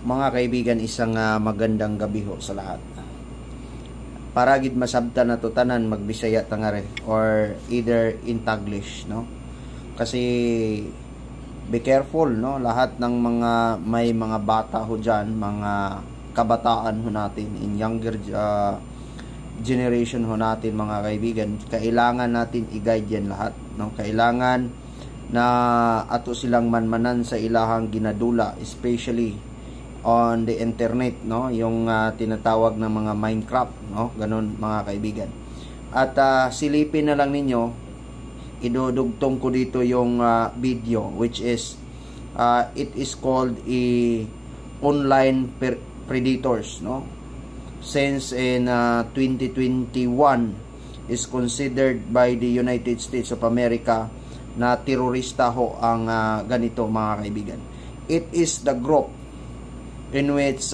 Mga kaibigan, isang magandang gabi ho sa lahat. Para gid masabta na to tanan magbisaya tangare or either in Taglish, no? Kasi be careful, no? Lahat ng may mga bata ho diyan, mga kabataan ho natin in younger generation ho natin, mga kaibigan, kailangan natin i-guide yan lahat, no? Kailangan na ato silang manmanan sa ilahang ginadula, especially on the internet, no? Yung tinatawag na mga Minecraft, no? Ganon, mga kaibigan. At silipin na lang ninyo, idudugtong ko dito yung video, which is it is called online predators, no? Since in 2021 is considered by the United States of America na terorista ho ang ganito, mga kaibigan. It is the group in which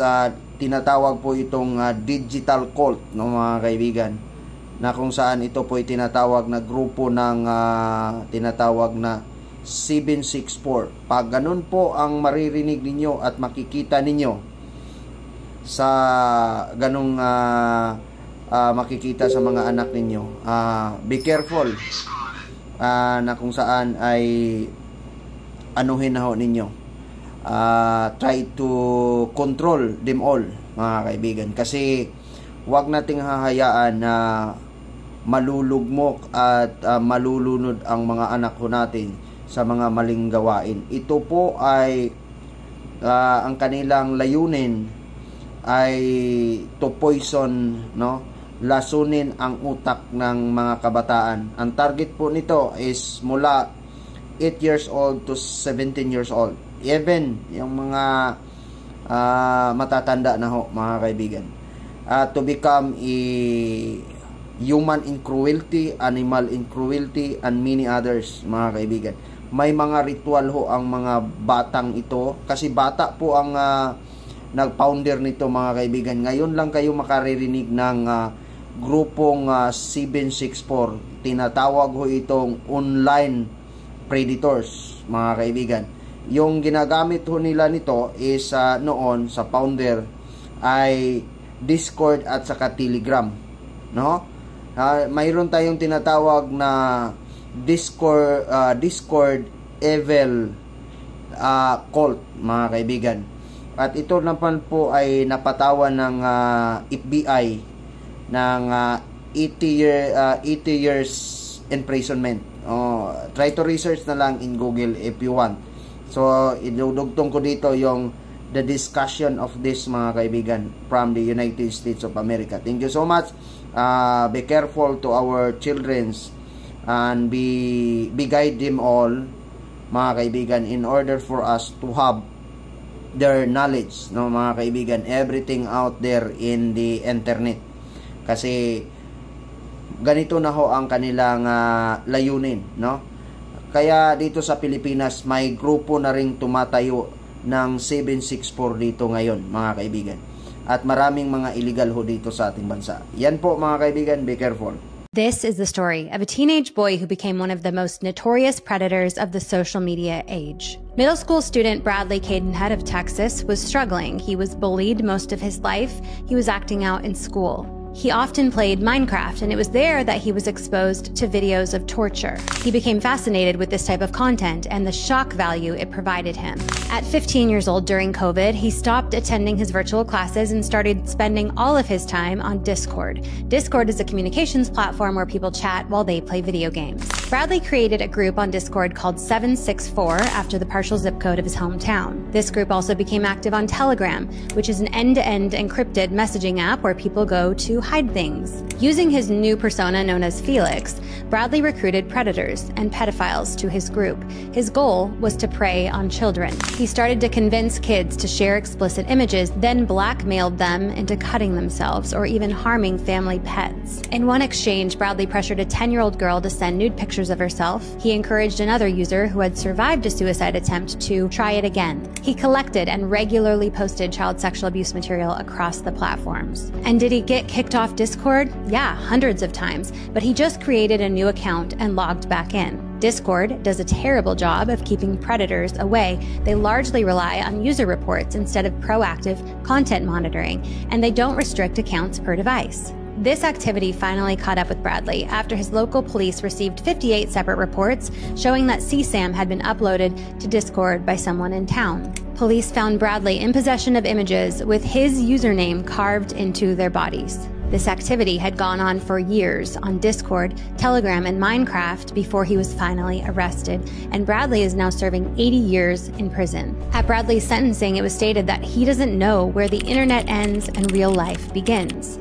tinatawag po itong digital cult, no, mga kaibigan, na kung saan ito po ay tinatawag na grupo ng tinatawag na 764. Pag ganun po ang maririnig ninyo at makikita ninyo sa ganung makikita sa mga anak ninyo, be careful na kung saan ay anuhin na ho ninyo. Try to control them all, mga kaibigan, kasi wag nating hahayaan na malulugmok at malulunod ang mga anak ko natin sa mga maling gawain. Ito po ay ang kanilang layunin ay to poison, no? Lasunin ang utak ng mga kabataan. Ang target po nito is mula 8 years old to 17 years old. Even yung mga matatanda na ho, mga kaibigan. To become a human in cruelty, animal in cruelty, and many others, mga kaibigan. May mga ritual ho ang mga batang ito, kasi bata po ang nag-founder nito, mga kaibigan. Ngayon lang kayo makaririnig ng grupong 764. Tinatawag ho itong online predators, mga kaibigan. Yung ginagamit ho nila nito is noon sa founder ay Discord at saka Telegram, no? Mayroon tayong tinatawag na Discord Evil cult, mga kaibigan. At ito naman po ay napatawan ng FBI ng 80 years imprisonment. Try to research na lang in Google if you want. So, idudugtong ko dito yung the discussion of this, mga kaibigan, from the United States of America. Thank you so much. Be careful to our childrens and be guide them all, mga kaibigan, in order for us to have their knowledge, no, mga kaibigan, everything out there in the internet. Kasi ganito na ho ang kanilang layunin, no? Kaya dito sa Pilipinas may grupo na ring tumatayo ng 764 dito ngayon, mga kaibigan. At maraming mga illegal ho dito sa ating bansa. Yan po, mga kaibigan, be careful. This is the story of a teenage boy who became one of the most notorious predators of the social media age. Middle school student Bradley Cadenhead of Texas was struggling. He was bullied most of his life. He was acting out in school. He often played Minecraft, and it was there that he was exposed to videos of torture. He became fascinated with this type of content and the shock value it provided him. At 15 years old during COVID, he stopped attending his virtual classes and started spending all of his time on Discord. Discord is a communications platform where people chat while they play video games. Bradley created a group on Discord called 764 after the partial zip code of his hometown. This group also became active on Telegram, which is an end-to-end encrypted messaging app where people go to hide things. Using his new persona known as Felix, Bradley recruited predators and pedophiles to his group. His goal was to prey on children. He started to convince kids to share explicit images, then blackmailed them into cutting themselves or even harming family pets. In one exchange, Bradley pressured a 10-year-old girl to send nude pictures of herself. He encouraged another user who had survived a suicide attempt to try it again. He collected and regularly posted child sexual abuse material across the platforms. And did he get kicked off Discord? Yeah, hundreds of times, but he just created a new account and logged back in. Discord does a terrible job of keeping predators away. They largely rely on user reports instead of proactive content monitoring, and they don't restrict accounts per device. This activity finally caught up with Bradley after his local police received 58 separate reports showing that CSAM had been uploaded to Discord by someone in town. Police found Bradley in possession of images with his username carved into their bodies. This activity had gone on for years on Discord, Telegram, and Minecraft before he was finally arrested, and Bradley is now serving 80 years in prison. At Bradley's sentencing, it was stated that he doesn't know where the internet ends and real life begins.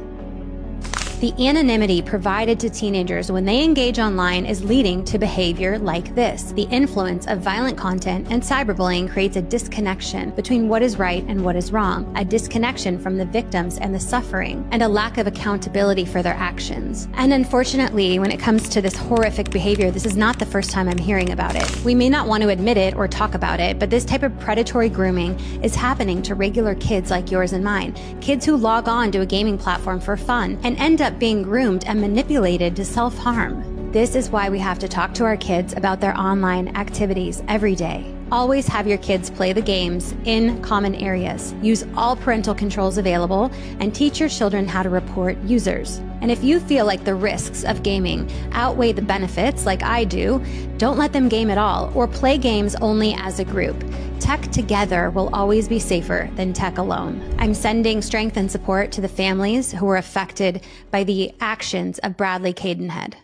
The anonymity provided to teenagers when they engage online is leading to behavior like this. The influence of violent content and cyberbullying creates a disconnection between what is right and what is wrong, a disconnection from the victims and the suffering, and a lack of accountability for their actions. And unfortunately, when it comes to this horrific behavior, this is not the first time I'm hearing about it. We may not want to admit it or talk about it, but this type of predatory grooming is happening to regular kids like yours and mine, kids who log on to a gaming platform for fun and end up being groomed and manipulated to self-harm. This is why we have to talk to our kids about their online activities every day. Always have your kids play the games in common areas. Use all parental controls available and teach your children how to report users. And if you feel like the risks of gaming outweigh the benefits like I do, don't let them game at all or play games only as a group. Tech together will always be safer than tech alone. I'm sending strength and support to the families who were affected by the actions of Bradley Cadenhead.